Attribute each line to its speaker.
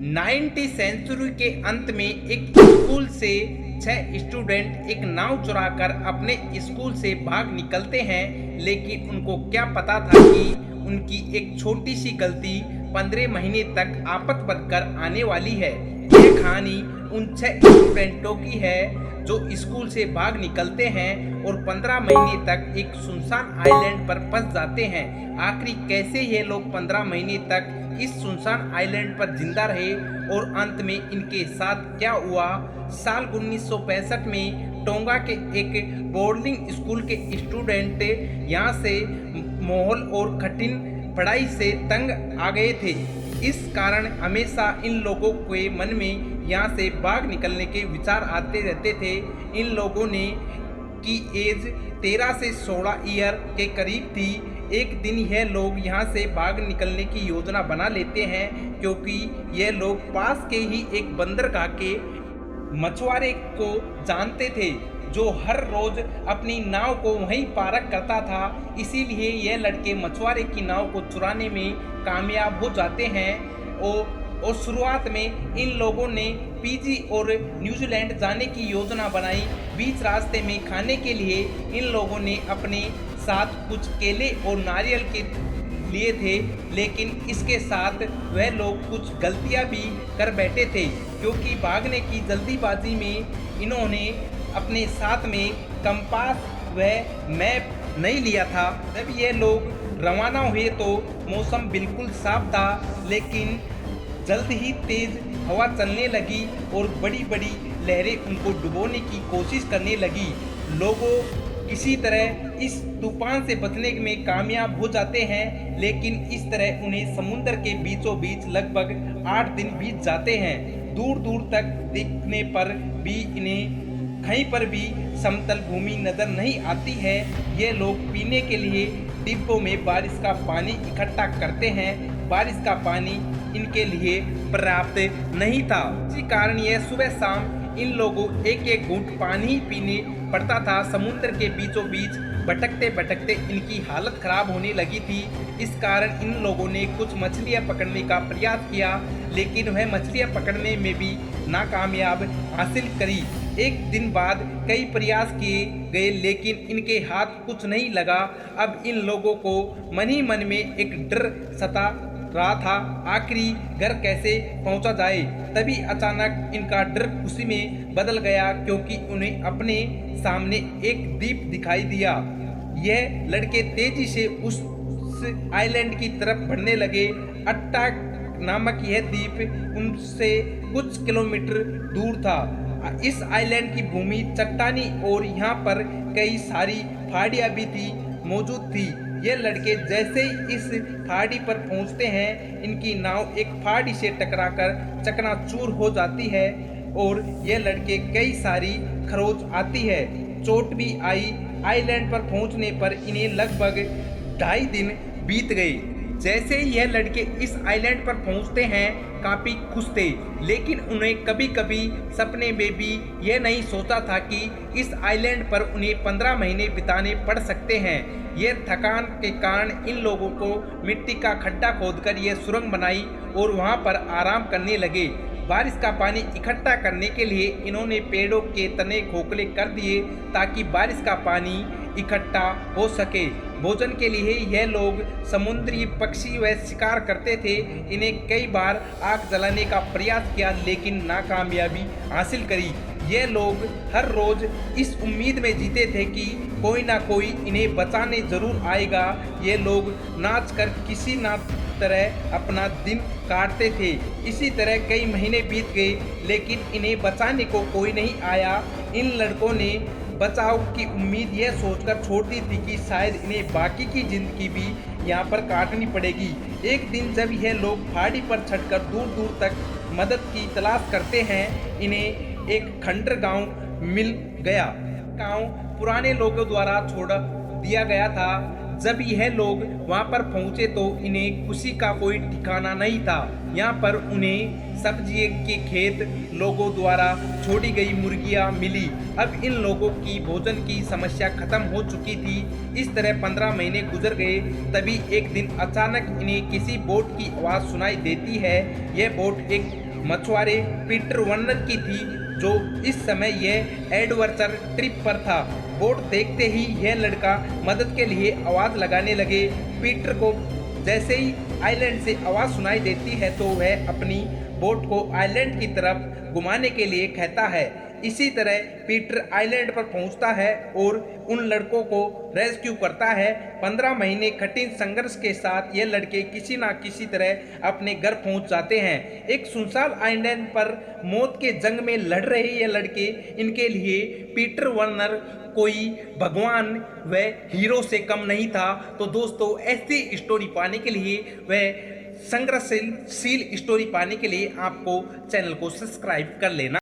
Speaker 1: 19वीं सेंचुरी के अंत में एक स्कूल से 6 स्टूडेंट एक नाव चुराकर अपने स्कूल से भाग निकलते हैं, लेकिन उनको क्या पता था कि उनकी एक छोटी सी गलती 15 महीने तक आफत बनकर आने वाली है। यह कहानी उन 6 स्टूडेंटों की है जो स्कूल से भाग निकलते हैं और 15 महीने तक एक सुनसान आइलैंड पर फंस जाते हैं। आखिर कैसे ये लोग 15 महीने तक इस सुनसान आइलैंड पर जिंदा रहे और अंत में इनके साथ क्या हुआ। साल 1965 में टोंगा के एक बोर्डिंग स्कूल के स्टूडेंट यहाँ से माहौल और कठिन पढ़ाई से तंग आ गए थे। इस कारण हमेशा इन लोगों के मन में यहाँ से भाग निकलने के विचार आते रहते थे। इन लोगों ने की एज 13 से 16 ईयर के करीब थी। एक दिन यह लोग यहाँ से भाग निकलने की योजना बना लेते हैं, क्योंकि यह लोग पास के ही एक बंदरगाह के मछुआरे को जानते थे जो हर रोज अपनी नाव को वहीं पार्क करता था। इसीलिए यह लड़के मछुआरे की नाव को चुराने में कामयाब हो जाते हैं। और शुरुआत में इन लोगों ने पीजी और न्यूजीलैंड जाने की योजना बनाई। बीच रास्ते में खाने के लिए इन लोगों ने अपने साथ कुछ केले और नारियल के लिए थे, लेकिन इसके साथ वह लोग कुछ गलतियां भी कर बैठे थे, क्योंकि भागने की जल्दीबाजी में इन्होंने अपने साथ में कंपास व मैप नहीं लिया था। जब ये लोग रवाना हुए तो मौसम बिल्कुल साफ था, लेकिन जल्द ही तेज हवा चलने लगी और बड़ी बड़ी लहरें उनको डुबोने की कोशिश करने लगी। लोगों किसी तरह इस तूफान से बचने में कामयाब हो जाते हैं, लेकिन इस तरह उन्हें समुद्र के बीचों बीच लगभग 8 दिन बीत जाते हैं। दूर दूर तक देखने पर भी इन्हें कहीं पर भी समतल भूमि नजर नहीं आती है। ये लोग पीने के लिए डिब्बों में बारिश का पानी इकट्ठा करते हैं। बारिश का पानी इनके लिए पर्याप्त नहीं था, इसी कारण यह सुबह शाम इन लोगों एक एक घूंट पानी ही पीने पड़ता था। समुद्र के बीचों बीच भटकते भटकते इनकी हालत खराब होने लगी थी। इस कारण इन लोगों ने कुछ मछलियां पकड़ने का प्रयास किया, लेकिन वह मछलियां पकड़ने में भी नाकामयाब हासिल करी। एक दिन बाद कई प्रयास किए गए, लेकिन इनके हाथ कुछ नहीं लगा। अब इन लोगों को मन ही मन में एक डर सता रहा था, आखिरी घर कैसे पहुंचा जाए। तभी अचानक इनका डर खुशी में बदल गया, क्योंकि उन्हें अपने सामने एक द्वीप दिखाई दिया। यह लड़के तेजी से उस आइलैंड की तरफ बढ़ने लगे। अट्टा नामक यह द्वीप उनसे कुछ किलोमीटर दूर था। इस आइलैंड की भूमि चट्टानी और यहाँ पर कई सारी पहाड़ियाँ भी मौजूद थी। ये लड़के जैसे ही इस पहाड़ी पर पहुंचते हैं, इनकी नाव एक पहाड़ी से टकराकर चकनाचूर हो जाती है और ये लड़के कई सारी खरोच आती है, चोट भी आई। आइलैंड पर पहुंचने पर इन्हें लगभग 2.5 दिन बीत गए। जैसे ही यह लड़के इस आइलैंड पर पहुंचते हैं, काफ़ी खुश थे, लेकिन उन्हें कभी कभी सपने में भी यह नहीं सोचा था कि इस आइलैंड पर उन्हें 15 महीने बिताने पड़ सकते हैं। यह थकान के कारण इन लोगों को मिट्टी का खड्डा खोदकर यह सुरंग बनाई और वहां पर आराम करने लगे। बारिश का पानी इकट्ठा करने के लिए इन्होंने पेड़ों के तने खोखले कर दिए, ताकि बारिश का पानी इकट्ठा हो सके। भोजन के लिए यह लोग समुद्री पक्षी व शिकार करते थे। इन्हें कई बार आग जलाने का प्रयास किया, लेकिन नाकामयाबी हासिल करी। यह लोग हर रोज इस उम्मीद में जीते थे कि कोई ना कोई इन्हें बचाने जरूर आएगा। ये लोग नाच कर किसी ना तरह अपना दिन काटते थे। इसी तरह कई महीने बीत गए, लेकिन इन्हें बचाने को कोई नहीं आया। इन लड़कों ने बचाव की उम्मीद यह सोचकर छोड़ दी थी कि शायद इन्हें बाकी की जिंदगी भी यहाँ पर काटनी पड़ेगी। एक दिन जब यह लोग पहाड़ी पर चढ़कर दूर दूर तक मदद की तलाश करते हैं, इन्हें एक खंडर गांव मिल गया। गांव पुराने लोगों द्वारा छोड़ दिया गया था। जब यह लोग वहां पर पहुंचे तो इन्हें खुशी का कोई ठिकाना नहीं था। यहाँ पर उन्हें सब्जी के खेत, लोगों द्वारा छोड़ी गई मुर्गियां मिली। अब इन लोगों की भोजन की समस्या खत्म हो चुकी थी। इस तरह 15 महीने गुजर गए। तभी एक दिन अचानक इन्हें किसी बोट की आवाज़ सुनाई देती है। यह बोट एक मछुआरे पीटर वर्नर की थी, जो इस समय यह एडवेंचर ट्रिप पर था। बोट देखते ही यह लड़का मदद के लिए आवाज़ लगाने लगे। पीटर को जैसे ही आइलैंड से आवाज़ सुनाई देती है तो वह अपनी बोट को आइलैंड की तरफ घुमाने के लिए कहता है। इसी तरह पीटर आइलैंड पर पहुंचता है और उन लड़कों को रेस्क्यू करता है। 15 महीने कठिन संघर्ष के साथ ये लड़के किसी ना किसी तरह अपने घर पहुंच जाते हैं। एक सुनसान आइलैंड पर मौत के जंग में लड़ रहे ये लड़के, इनके लिए पीटर वर्नर कोई भगवान व हीरो से कम नहीं था। तो दोस्तों, ऐसी स्टोरी पाने के लिए वह संघर्षशील स्टोरी पाने के लिए आपको चैनल को सब्सक्राइब कर लेना।